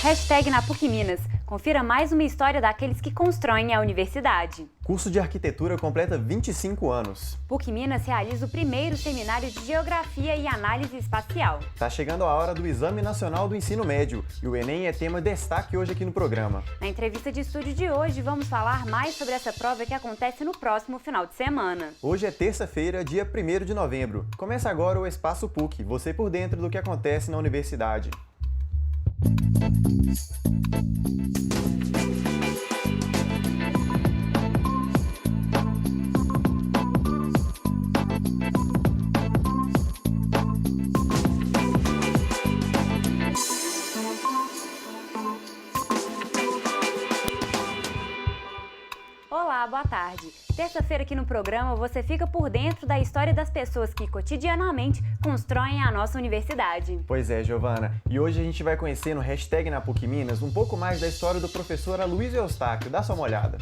Na PUC Minas. Confira mais uma história daqueles que constroem a universidade. Curso de Arquitetura completa 25 anos. PUC Minas realiza o primeiro seminário de Geografia e Análise Espacial. Tá chegando a hora do Exame Nacional do Ensino Médio e o Enem é tema destaque hoje aqui no programa. Na entrevista de estúdio de hoje, vamos falar mais sobre essa prova que acontece no próximo final de semana. Hoje é terça-feira, dia 1º de novembro. Começa agora o Espaço PUC, você por dentro do que acontece na universidade. Olá, boa tarde. Terça-feira aqui no programa você fica por dentro da história das pessoas que cotidianamente constroem a nossa universidade. Pois é, Giovana. E hoje a gente vai conhecer no na PUC Minas um pouco mais da história do professor Aloysio Eustáquio. Dá só uma olhada.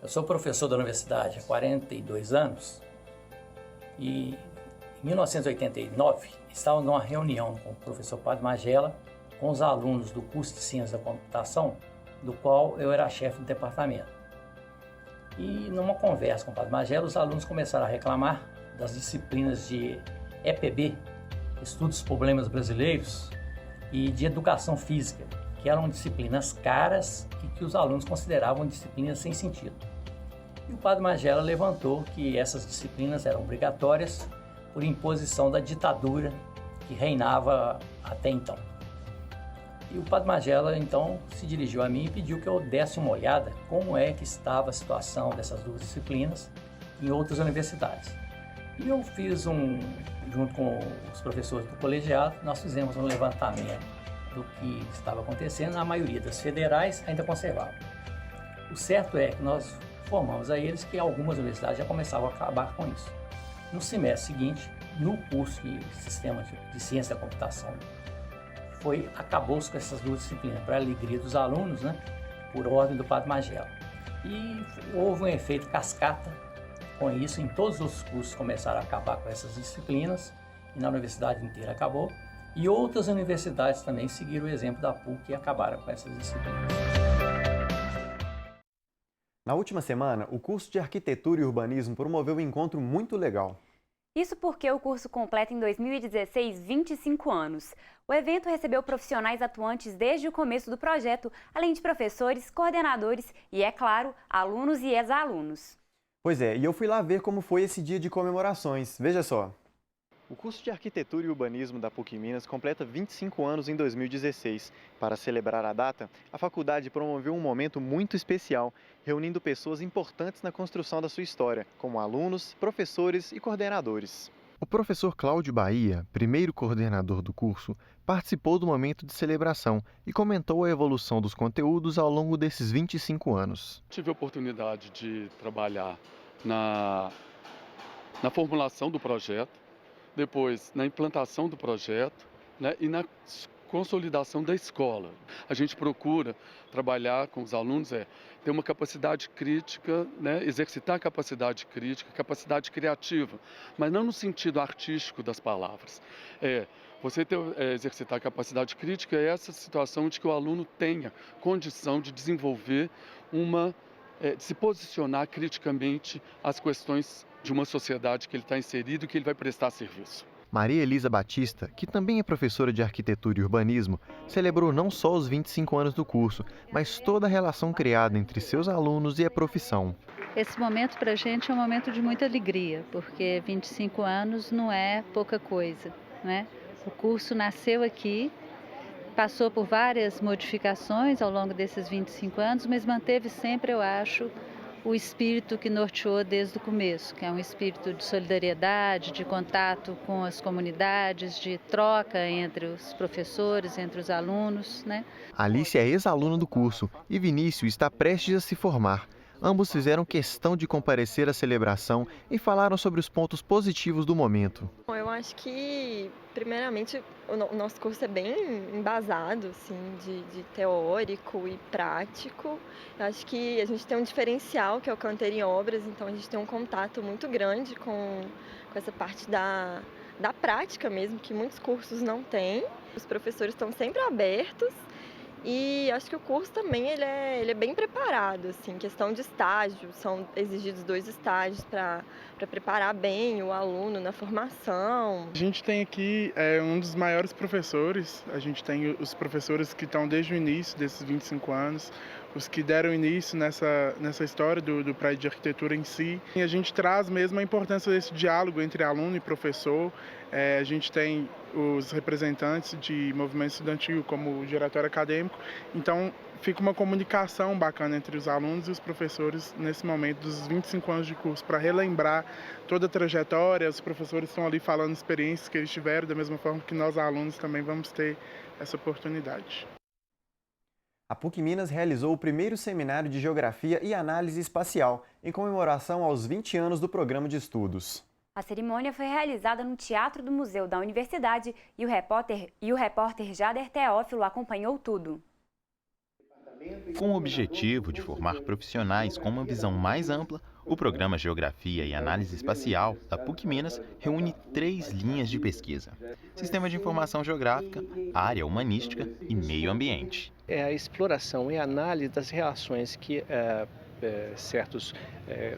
Eu sou professor da universidade há 42 anos e em 1989 estava numa reunião com o professor Padre Magela com os alunos do curso de Ciência da Computação, do qual eu era chefe do departamento. E numa conversa com o Padre Magela, os alunos começaram a reclamar das disciplinas de EPB, Estudos dos Problemas Brasileiros, e de Educação Física, que eram disciplinas caras e que os alunos consideravam disciplinas sem sentido. E o Padre Magela levantou que essas disciplinas eram obrigatórias por imposição da ditadura que reinava até então. E o Padre Magela, então, se dirigiu a mim e pediu que eu desse uma olhada como é que estava a situação dessas duas disciplinas em outras universidades. E eu fiz junto com os professores do colegiado, nós fizemos um levantamento do que estava acontecendo. Na maioria das federais ainda conservavam. O certo é que nós informamos a eles que algumas universidades já começavam a acabar com isso. No semestre seguinte, no curso de Sistema de Ciência da Computação, acabou-se com essas duas disciplinas, para a alegria dos alunos, por ordem do Padre Magela. E houve um efeito cascata com isso, em todos os cursos começaram a acabar com essas disciplinas, e na universidade inteira acabou, e outras universidades também seguiram o exemplo da PUC e acabaram com essas disciplinas. Na última semana, o curso de Arquitetura e Urbanismo promoveu um encontro muito legal. Isso porque o curso completa em 2016 25 anos. O evento recebeu profissionais atuantes desde o começo do projeto, além de professores, coordenadores e, é claro, alunos e ex-alunos. Pois é, e eu fui lá ver como foi esse dia de comemorações. Veja só. O curso de Arquitetura e Urbanismo da PUC Minas completa 25 anos em 2016. Para celebrar a data, a faculdade promoveu um momento muito especial, reunindo pessoas importantes na construção da sua história, como alunos, professores e coordenadores. O professor Cláudio Bahia, primeiro coordenador do curso, participou do momento de celebração e comentou a evolução dos conteúdos ao longo desses 25 anos. Tive a oportunidade de trabalhar na formulação do projeto, depois na implantação do projeto, e na consolidação da escola. A gente procura trabalhar com os alunos, ter uma capacidade crítica, exercitar a capacidade crítica, capacidade criativa, mas não no sentido artístico das palavras. Você exercitar a capacidade crítica é essa situação de que o aluno tenha condição de desenvolver de se posicionar criticamente às questões de uma sociedade que ele está inserido e que ele vai prestar serviço. Maria Elisa Batista, que também é professora de Arquitetura e Urbanismo, celebrou não só os 25 anos do curso, mas toda a relação criada entre seus alunos e a profissão. Esse momento para a gente é um momento de muita alegria, porque 25 anos não é pouca coisa, O curso nasceu aqui, passou por várias modificações ao longo desses 25 anos, mas manteve sempre, eu acho, o espírito que norteou desde o começo, que é um espírito de solidariedade, de contato com as comunidades, de troca entre os professores, entre os alunos, Alice é ex-aluna do curso e Vinícius está prestes a se formar. ambos fizeram questão de comparecer à celebração e falaram sobre os pontos positivos do momento. Eu acho que, primeiramente, o nosso curso é bem embasado, assim, de teórico e prático. Eu acho que a gente tem um diferencial, que é o Canteiro em Obras, então a gente tem um contato muito grande com essa parte da prática mesmo, que muitos cursos não têm. Os professores estão sempre abertos. E acho que o curso também ele é bem preparado, assim, questão de estágio, são exigidos 2 estágios para preparar bem o aluno na formação. A gente tem aqui um dos maiores professores, a gente tem os professores que estão desde o início desses 25 anos, os que deram início nessa história do prédio de arquitetura em si. E a gente traz mesmo a importância desse diálogo entre aluno e professor. A gente tem os representantes de movimento estudantil, como o diretório acadêmico. Então, fica uma comunicação bacana entre os alunos e os professores nesse momento dos 25 anos de curso, para relembrar toda a trajetória. Os professores estão ali falando experiências que eles tiveram, da mesma forma que nós, alunos, também vamos ter essa oportunidade. A PUC Minas realizou o primeiro seminário de Geografia e Análise Espacial, em comemoração aos 20 anos do programa de estudos. A cerimônia foi realizada no Teatro do Museu da Universidade e o repórter Jader Teófilo acompanhou tudo. Com o objetivo de formar profissionais com uma visão mais ampla, o programa Geografia e Análise Espacial da PUC Minas reúne 3 linhas de pesquisa: Sistema de Informação Geográfica, Área Humanística e Meio Ambiente. É a exploração e análise das relações que certos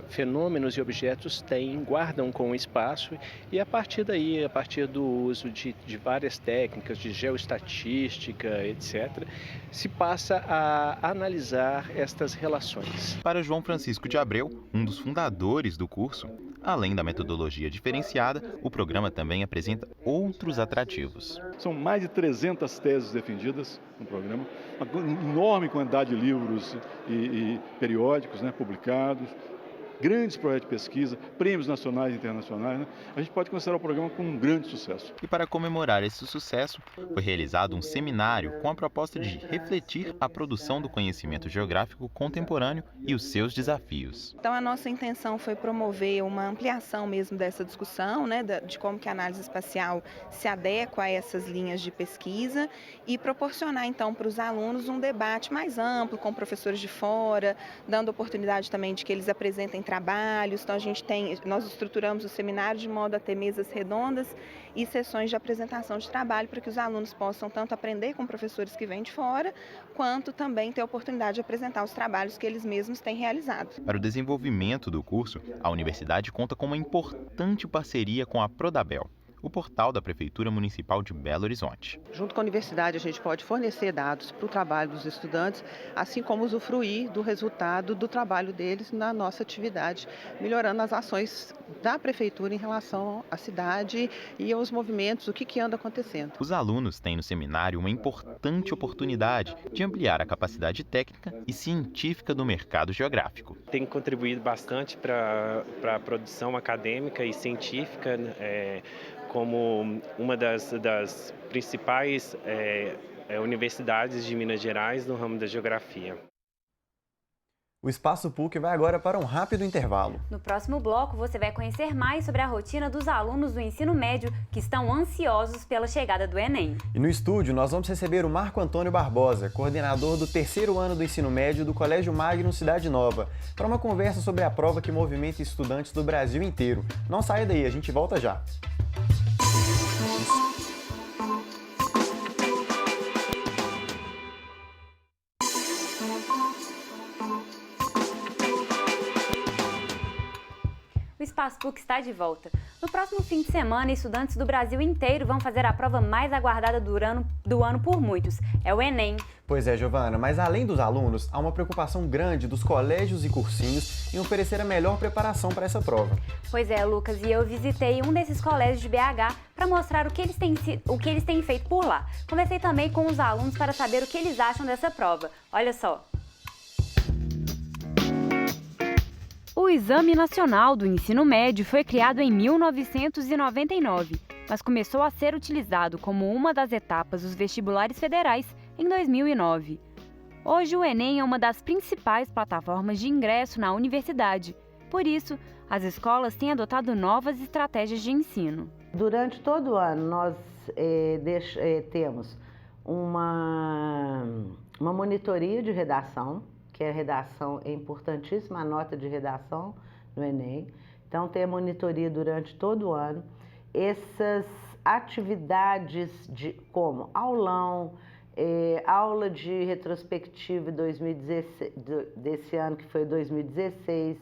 fenômenos e objetos guardam com o espaço, e a partir daí, a partir do uso de várias técnicas de geoestatística, etc., se passa a analisar estas relações. Para João Francisco de Abreu, um dos fundadores do curso, além da metodologia diferenciada, o programa também apresenta outros atrativos. São mais de 300 teses defendidas no programa, uma enorme quantidade de livros e periódicos, publicados, grandes projetos de pesquisa, prêmios nacionais e internacionais. A gente pode considerar o programa como um grande sucesso. E para comemorar esse sucesso, foi realizado um seminário com a proposta de refletir a produção do conhecimento geográfico contemporâneo e os seus desafios. Então, a nossa intenção foi promover uma ampliação mesmo dessa discussão, de como que a análise espacial se adequa a essas linhas de pesquisa e proporcionar, então, para os alunos um debate mais amplo, com professores de fora, dando oportunidade também de que eles apresentem trabalhos. Então, nós estruturamos o seminário de modo a ter mesas redondas e sessões de apresentação de trabalho para que os alunos possam tanto aprender com professores que vêm de fora, quanto também ter a oportunidade de apresentar os trabalhos que eles mesmos têm realizado. Para o desenvolvimento do curso, a universidade conta com uma importante parceria com a Prodabel, o portal da Prefeitura Municipal de Belo Horizonte. Junto com a universidade, a gente pode fornecer dados para o trabalho dos estudantes, assim como usufruir do resultado do trabalho deles na nossa atividade, melhorando as ações da Prefeitura em relação à cidade e aos movimentos, o que anda acontecendo. Os alunos têm no seminário uma importante oportunidade de ampliar a capacidade técnica e científica do mercado geográfico. Tem contribuído bastante para a produção acadêmica e científica, como uma das principais universidades de Minas Gerais no ramo da geografia. O Espaço PUC vai agora para um rápido intervalo. No próximo bloco, você vai conhecer mais sobre a rotina dos alunos do ensino médio que estão ansiosos pela chegada do Enem. E no estúdio, nós vamos receber o Marco Antônio Barbosa, coordenador do 3º ano do ensino médio do Colégio Magnum Cidade Nova, para uma conversa sobre a prova que movimenta estudantes do Brasil inteiro. Não saia daí, a gente volta já. O Espaço PUC está de volta. No próximo fim de semana, estudantes do Brasil inteiro vão fazer a prova mais aguardada do ano por muitos. É o Enem. Pois é, Giovana, mas além dos alunos, há uma preocupação grande dos colégios e cursinhos em oferecer a melhor preparação para essa prova. Pois é, Lucas, e eu visitei um desses colégios de BH para mostrar o que eles têm feito por lá. Conversei também com os alunos para saber o que eles acham dessa prova. Olha só. O Exame Nacional do Ensino Médio foi criado em 1999, mas começou a ser utilizado como uma das etapas dos vestibulares federais em 2009. Hoje, o Enem é uma das principais plataformas de ingresso na universidade. Por isso, as escolas têm adotado novas estratégias de ensino. Durante todo o ano, nós temos uma monitoria de redação, que a redação é importantíssima, a nota de redação no Enem. Então, tem a monitoria durante todo o ano. Essas atividades como aulão, aula de retrospectiva 2016, desse ano, que foi 2016,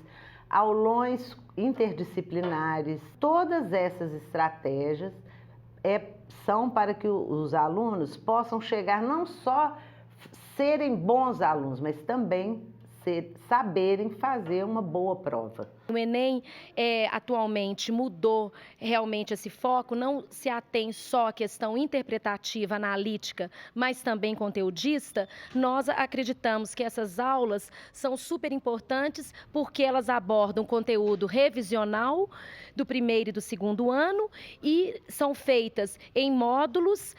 aulões interdisciplinares, todas essas estratégias são para que os alunos possam chegar não só serem bons alunos, mas também saberem fazer uma boa prova. O Enem atualmente mudou realmente esse foco, não se atém só à questão interpretativa, analítica, mas também conteudista. Nós acreditamos que essas aulas são super importantes porque elas abordam conteúdo revisional do primeiro e do segundo ano e são feitas em módulos,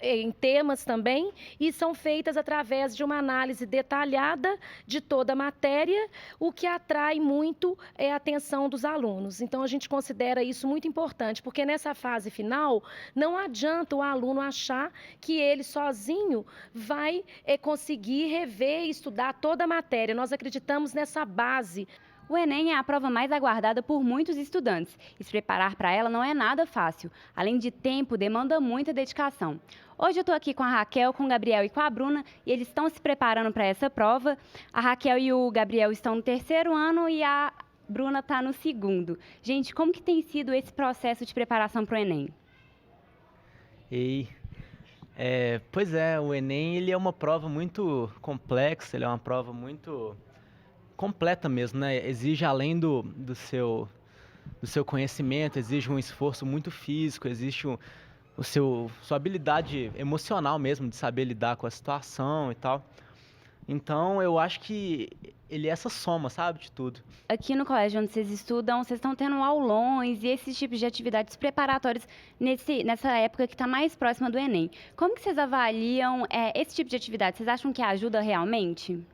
em temas também, e são feitas através de uma análise detalhada de toda a matéria, o que atrai muito a atenção dos alunos. Então, a gente considera isso muito importante, porque nessa fase final, não adianta o aluno achar que ele sozinho vai conseguir rever e estudar toda a matéria. Nós acreditamos nessa base. O Enem é a prova mais aguardada por muitos estudantes e se preparar para ela não é nada fácil. Além de tempo, demanda muita dedicação. Hoje eu estou aqui com a Raquel, com o Gabriel e com a Bruna e eles estão se preparando para essa prova. A Raquel e o Gabriel estão no 3º ano e a Bruna está no 2º. Gente, como que tem sido esse processo de preparação para o Enem? Pois é, o Enem ele é uma prova muito complexa, ele é uma prova muito completa mesmo, né? Exige além do seu conhecimento, exige um esforço muito físico, exige sua habilidade emocional mesmo, de saber lidar com a situação e tal. Então, eu acho que ele é essa soma, sabe, de tudo. Aqui no colégio onde vocês estudam, vocês estão tendo aulões e esses tipos de atividades preparatórias nessa época que está mais próxima do Enem. Como que vocês avaliam esse tipo de atividade? Vocês acham que ajuda realmente?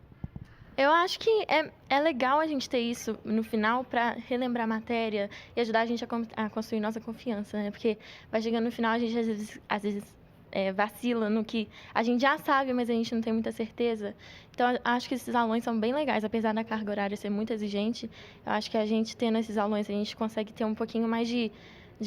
Eu acho que é legal a gente ter isso no final para relembrar a matéria e ajudar a gente a construir nossa confiança, né? Porque vai chegando no final, a gente às vezes vacila no que a gente já sabe, mas a gente não tem muita certeza. Então, eu acho que esses aulões são bem legais, apesar da carga horária ser muito exigente. Eu acho que a gente tendo esses aulões, a gente consegue ter um pouquinho mais de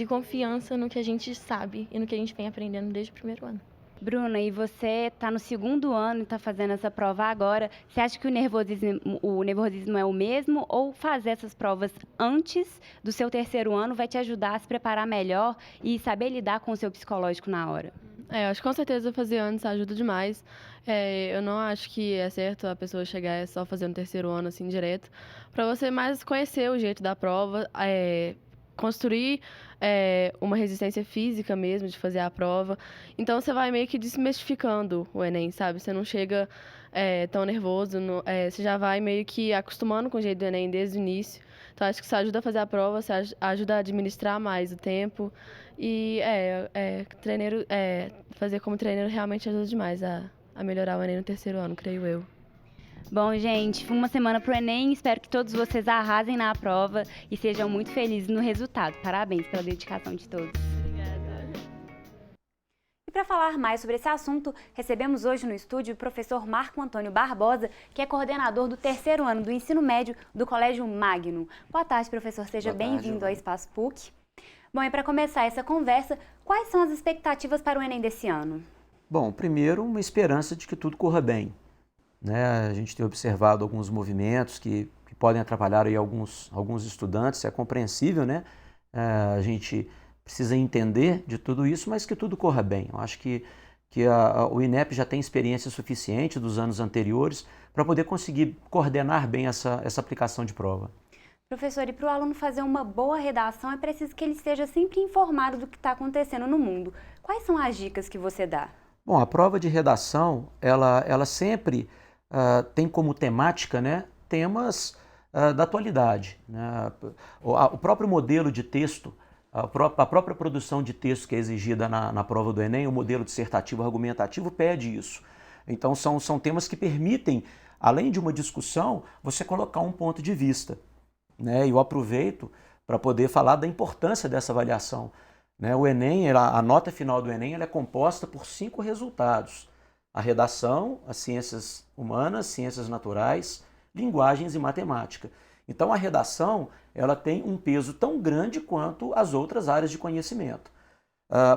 confiança no que a gente sabe e no que a gente vem aprendendo desde o 1º ano. Bruna, e você está no 2º ano e está fazendo essa prova agora. Você acha que o nervosismo é o mesmo ou fazer essas provas antes do seu 3º ano vai te ajudar a se preparar melhor e saber lidar com o seu psicológico na hora? Eu acho que com certeza fazer antes ajuda demais. Eu não acho que é certo a pessoa chegar só fazer no 3º ano assim direto, para você mais conhecer o jeito da prova, construir uma resistência física mesmo de fazer a prova. Então, você vai meio que desmistificando o Enem, sabe? Você não chega tão nervoso, você já vai meio que acostumando com o jeito do Enem desde o início. Então, acho que isso ajuda a fazer a prova, isso ajuda a administrar mais o tempo. E fazer como treineiro realmente ajuda demais a melhorar o Enem no 3º ano, creio eu. Bom, gente, uma semana pro Enem, espero que todos vocês arrasem na prova e sejam muito felizes no resultado. Parabéns pela dedicação de todos. Obrigada. E para falar mais sobre esse assunto, recebemos hoje no estúdio o professor Marco Antônio Barbosa, que é coordenador do 3º ano do ensino médio do Colégio Magno. Boa tarde, professor, seja bem-vindo ao Espaço PUC. Bom, e para começar essa conversa, quais são as expectativas para o Enem desse ano? Bom, primeiro, uma esperança de que tudo corra bem. A gente tem observado alguns movimentos que podem atrapalhar aí alguns estudantes, é compreensível, né? A gente precisa entender de tudo isso, mas que tudo corra bem. Eu acho que o INEP já tem experiência suficiente dos anos anteriores para poder conseguir coordenar bem essa aplicação de prova. Professor, e para o aluno fazer uma boa redação é preciso que ele esteja sempre informado do que está acontecendo no mundo. Quais são as dicas que você dá? Bom, a prova de redação, ela sempre tem como temática, né, temas da atualidade. Né? O próprio modelo de texto, a própria produção de texto que é exigida na prova do Enem, o modelo dissertativo argumentativo pede isso. Então são temas que permitem, além de uma discussão, você colocar um ponto de vista, né? E eu aproveito para poder falar da importância dessa avaliação, né? O Enem, a nota final do Enem, ela é composta por 5 resultados: a redação, as ciências humanas, ciências naturais, linguagens e matemática. Então a redação, ela tem um peso tão grande quanto as outras áreas de conhecimento.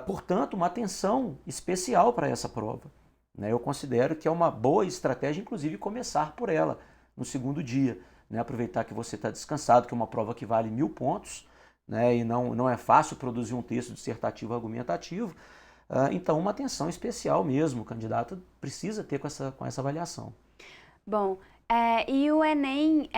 Portanto, uma atenção especial para essa prova, né? Eu considero que é uma boa estratégia, inclusive, começar por ela no segundo dia, né? Aproveitar que você está descansado, que é uma prova que vale 1000 pontos, né? E não é fácil produzir um texto dissertativo argumentativo. Então, uma atenção especial mesmo, o candidato precisa ter com essa avaliação. Bom, e o Enem,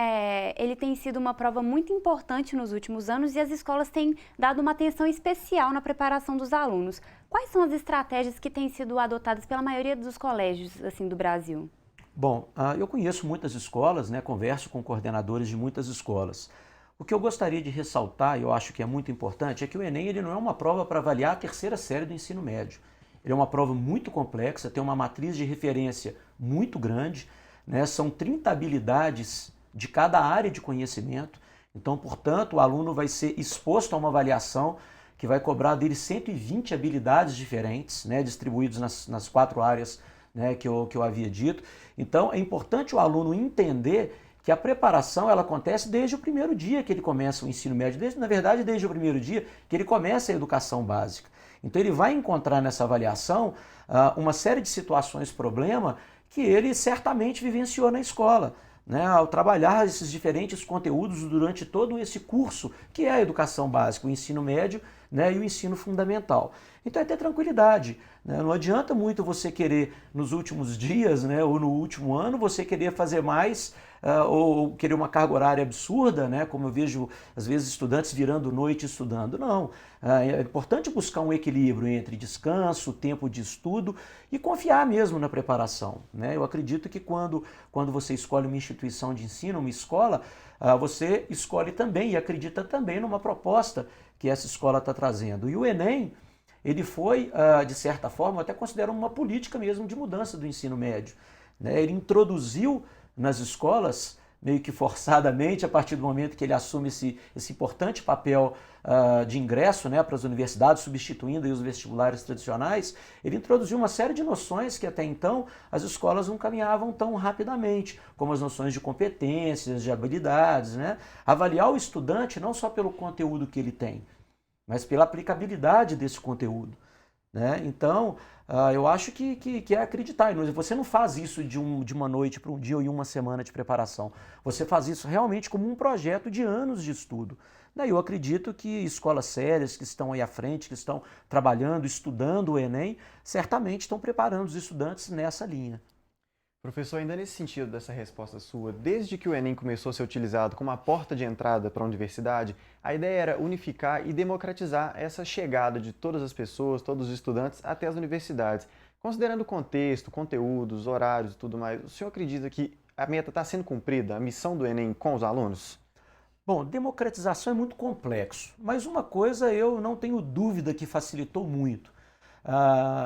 ele tem sido uma prova muito importante nos últimos anos e as escolas têm dado uma atenção especial na preparação dos alunos. Quais são as estratégias que têm sido adotadas pela maioria dos colégios assim, do Brasil? Bom, eu conheço muitas escolas, né, converso com coordenadores de muitas escolas. O que eu gostaria de ressaltar, e eu acho que é muito importante, é que o Enem ele não é uma prova para avaliar a terceira série do ensino médio. Ele é uma prova muito complexa, tem uma matriz de referência muito grande, né? São 30 habilidades de cada área de conhecimento. Então, portanto, o aluno vai ser exposto a uma avaliação que vai cobrar dele 120 habilidades diferentes, né, distribuídas nas 4 áreas, né, que eu havia dito. Então, é importante o aluno entender que a preparação ela acontece desde o primeiro dia que ele começa o ensino médio, na verdade, desde o primeiro dia que ele começa a educação básica. Então, ele vai encontrar nessa avaliação uma série de situações, problema, que ele certamente vivenciou na escola, né, ao trabalhar esses diferentes conteúdos durante todo esse curso, que é a educação básica, o ensino médio, né, e o ensino fundamental. Então é ter tranquilidade, né? Não adianta muito você querer nos últimos dias, né, ou no último ano, você querer fazer mais ou querer uma carga horária absurda, né, como eu vejo às vezes estudantes virando noite estudando. Não, é importante buscar um equilíbrio entre descanso, tempo de estudo e confiar mesmo na preparação, né? Eu acredito que quando você escolhe uma instituição de ensino, uma escola, você escolhe também e acredita também numa proposta que essa escola está trazendo. E o Enem, ele foi, de certa forma, eu até considero uma política mesmo de mudança do ensino médio, né? Ele introduziu nas escolas, meio que forçadamente, a partir do momento que ele assume esse importante papel de ingresso, né, para as universidades, substituindo aí os vestibulares tradicionais, ele introduziu uma série de noções que até então as escolas não caminhavam tão rapidamente, como as noções de competências, de habilidades, né? Avaliar o estudante não só pelo conteúdo que ele tem, mas pela aplicabilidade desse conteúdo, né? Então, eu acho que é acreditar. Você não faz isso de uma noite para um dia ou em uma semana de preparação. Você faz isso realmente como um projeto de anos de estudo. Daí eu acredito que escolas sérias que estão aí à frente, que estão trabalhando, estudando o Enem, certamente estão preparando os estudantes nessa linha. Professor, ainda nesse sentido dessa resposta sua, desde que o Enem começou a ser utilizado como uma porta de entrada para a universidade, a ideia era unificar e democratizar essa chegada de todas as pessoas, todos os estudantes até as universidades. Considerando o contexto, conteúdos, horários e tudo mais, o senhor acredita que a meta está sendo cumprida, a missão do Enem com os alunos? Bom, democratização é muito complexo, mas uma coisa eu não tenho dúvida que facilitou muito.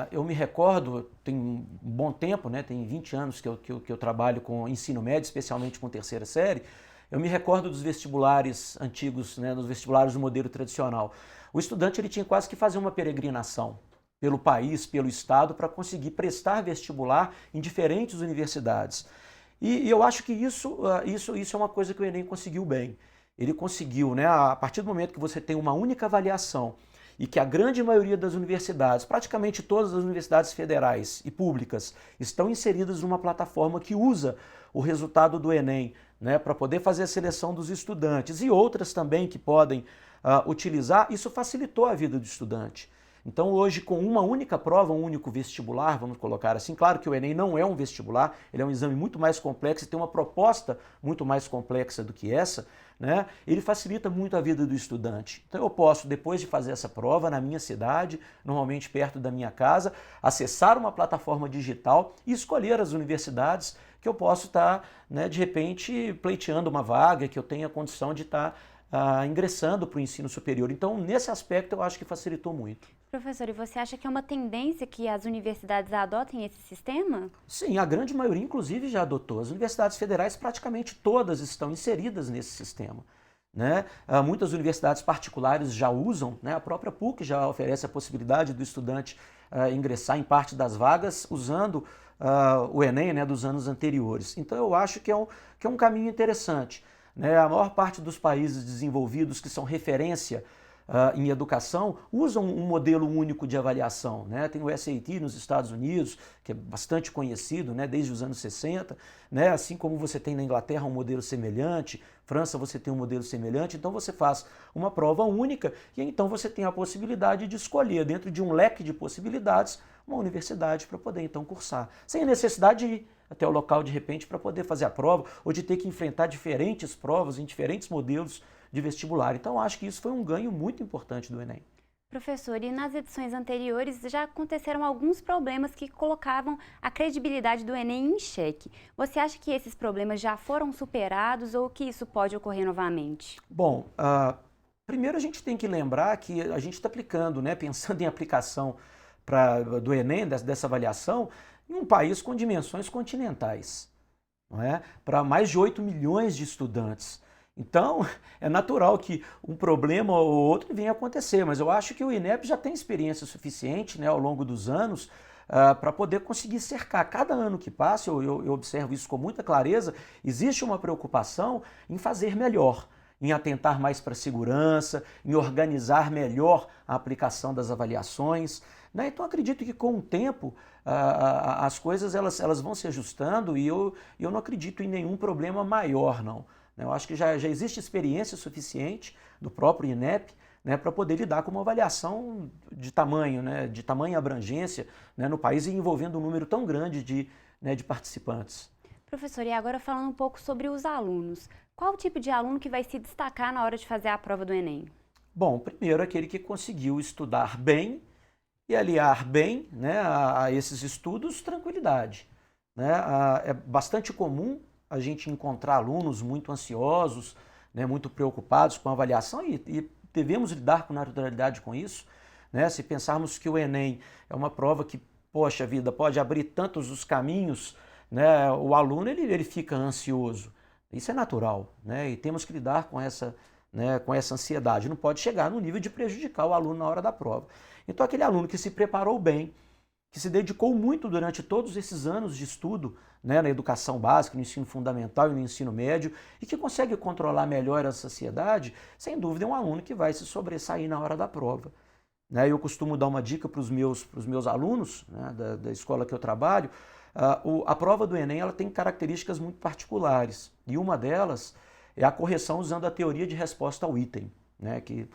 Eu me recordo, tem um bom tempo, né, tem 20 anos que eu trabalho com ensino médio, especialmente com terceira série. Eu me recordo dos vestibulares antigos, né, dos vestibulares do modelo tradicional. O estudante ele tinha quase que fazer uma peregrinação pelo país, pelo estado, para conseguir prestar vestibular em diferentes universidades. E eu acho que isso é uma coisa que o Enem conseguiu bem. Ele conseguiu, né, a partir do momento que você tem uma única avaliação, e que a grande maioria das universidades, praticamente todas as universidades federais e públicas, estão inseridas numa plataforma que usa o resultado do Enem, né, para poder fazer a seleção dos estudantes, e outras também que podem utilizar, isso facilitou a vida do estudante. Então hoje, com uma única prova, um único vestibular, vamos colocar assim, claro que o Enem não é um vestibular, ele é um exame muito mais complexo e tem uma proposta muito mais complexa do que essa, né? Ele facilita muito a vida do estudante. Então eu posso, depois de fazer essa prova na minha cidade, normalmente perto da minha casa, acessar uma plataforma digital e escolher as universidades que eu posso estar, né, de repente, pleiteando uma vaga, que eu tenha condição de estar ingressando para o ensino superior. Então, nesse aspecto, eu acho que facilitou muito. Professor, e você acha que é uma tendência que as universidades adotem esse sistema? Sim, a grande maioria, inclusive, já adotou. As universidades federais, praticamente todas, estão inseridas nesse sistema. Né? Muitas universidades particulares já usam, né? A própria PUC já oferece a possibilidade do estudante ingressar em parte das vagas usando o Enem, né, dos anos anteriores. Então eu acho que é um caminho interessante. Né? A maior parte dos países desenvolvidos que são referência em educação usam um modelo único de avaliação. Né? Tem o SAT nos Estados Unidos, que é bastante conhecido, né, desde os anos 60, né? Assim como você tem na Inglaterra um modelo semelhante, França você tem um modelo semelhante, então você faz uma prova única e então você tem a possibilidade de escolher dentro de um leque de possibilidades uma universidade para poder então cursar, sem necessidade de ir até o local de repente para poder fazer a prova ou de ter que enfrentar diferentes provas em diferentes modelos de vestibular. Então, acho que isso foi um ganho muito importante do Enem. Professor, e nas edições anteriores já aconteceram alguns problemas que colocavam a credibilidade do Enem em xeque. Você acha que esses problemas já foram superados ou que isso pode ocorrer novamente? Bom, primeiro a gente tem que lembrar que a gente está aplicando, né, pensando em aplicação do Enem, dessa avaliação, em um país com dimensões continentais, não é? Para mais de 8 milhões de estudantes. Então, é natural que um problema ou outro venha a acontecer, mas eu acho que o INEP já tem experiência suficiente, né, ao longo dos anos para poder conseguir cercar. Cada ano que passa, eu observo isso com muita clareza, existe uma preocupação em fazer melhor, em atentar mais para a segurança, em organizar melhor a aplicação das avaliações. Né? Então, acredito que com o tempo as coisas elas vão se ajustando e eu não acredito em nenhum problema maior, não. Eu acho que já existe experiência suficiente do próprio INEP, né, para poder lidar com uma avaliação de tamanho, né, de tamanha abrangência, né, no país e envolvendo um número tão grande de participantes. Professor, e agora falando um pouco sobre os alunos. Qual o tipo de aluno que vai se destacar na hora de fazer a prova do Enem? Bom, primeiro aquele que conseguiu estudar bem e aliar bem, né, a esses estudos tranquilidade. Né? É bastante comum a gente encontrar alunos muito ansiosos, né, muito preocupados com a avaliação e devemos lidar com naturalidade com isso. Né? Se pensarmos que o Enem é uma prova que, poxa vida, pode abrir tantos os caminhos, né, o aluno ele fica ansioso. Isso é natural, né? E temos que lidar com essa ansiedade. Não pode chegar no nível de prejudicar o aluno na hora da prova. Então aquele aluno que se preparou bem, que se dedicou muito durante todos esses anos de estudo, né, na educação básica, no ensino fundamental e no ensino médio, e que consegue controlar melhor a ansiedade, sem dúvida é um aluno que vai se sobressair na hora da prova. Né, eu costumo dar uma dica para os meus alunos, né, da escola que eu trabalho. A prova do Enem ela tem características muito particulares, e uma delas é a correção usando a teoria de resposta ao item, né, que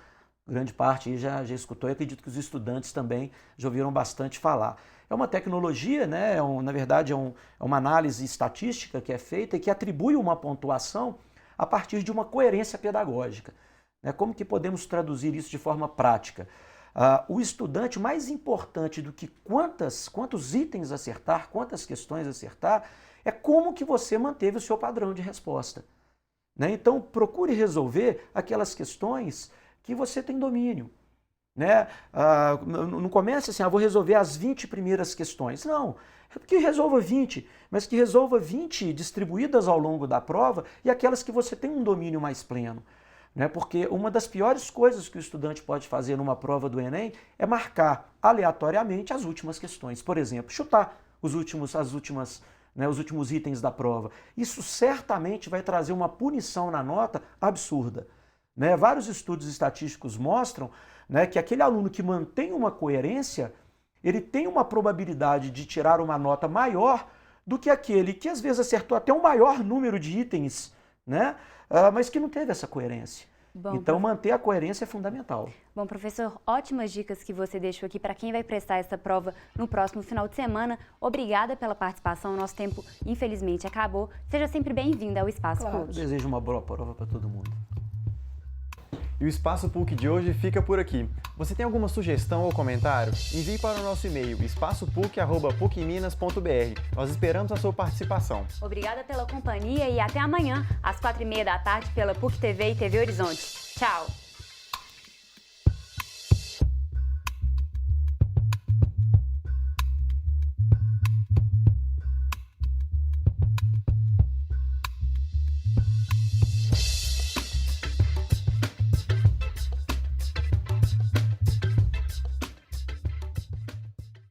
grande parte já escutou e acredito que os estudantes também já ouviram bastante falar. É uma tecnologia, né? Na verdade é uma análise estatística que é feita e que atribui uma pontuação a partir de uma coerência pedagógica. Né? Como que podemos traduzir isso de forma prática? O estudante, mais importante do que quantos itens acertar, quantas questões acertar, é como que você manteve o seu padrão de resposta. Né? Então procure resolver aquelas questões que você tem domínio. Né? Não comece assim, vou resolver as 20 primeiras questões. Não, que resolva 20, mas que resolva 20 distribuídas ao longo da prova e aquelas que você tem um domínio mais pleno. Né? Porque uma das piores coisas que o estudante pode fazer numa prova do Enem é marcar aleatoriamente as últimas questões. Por exemplo, chutar os últimos itens da prova. Isso certamente vai trazer uma punição na nota absurda. Né? Vários estudos estatísticos mostram, né, que aquele aluno que mantém uma coerência, ele tem uma probabilidade de tirar uma nota maior do que aquele que às vezes acertou até um maior número de itens, né, mas que não teve essa coerência. Bom, então manter a coerência é fundamental. Bom, professor, ótimas dicas que você deixou aqui para quem vai prestar essa prova no próximo final de semana. Obrigada pela participação, nosso tempo infelizmente acabou. Seja sempre bem-vinda ao Espaço PUC. Desejo uma boa prova para todo mundo. E o Espaço PUC de hoje fica por aqui. Você tem alguma sugestão ou comentário? Envie para o nosso e-mail espaçopuc@pucminas.br. Nós esperamos a sua participação. Obrigada pela companhia e até amanhã, às 4h30 da tarde, pela PUC TV e TV Horizonte. Tchau!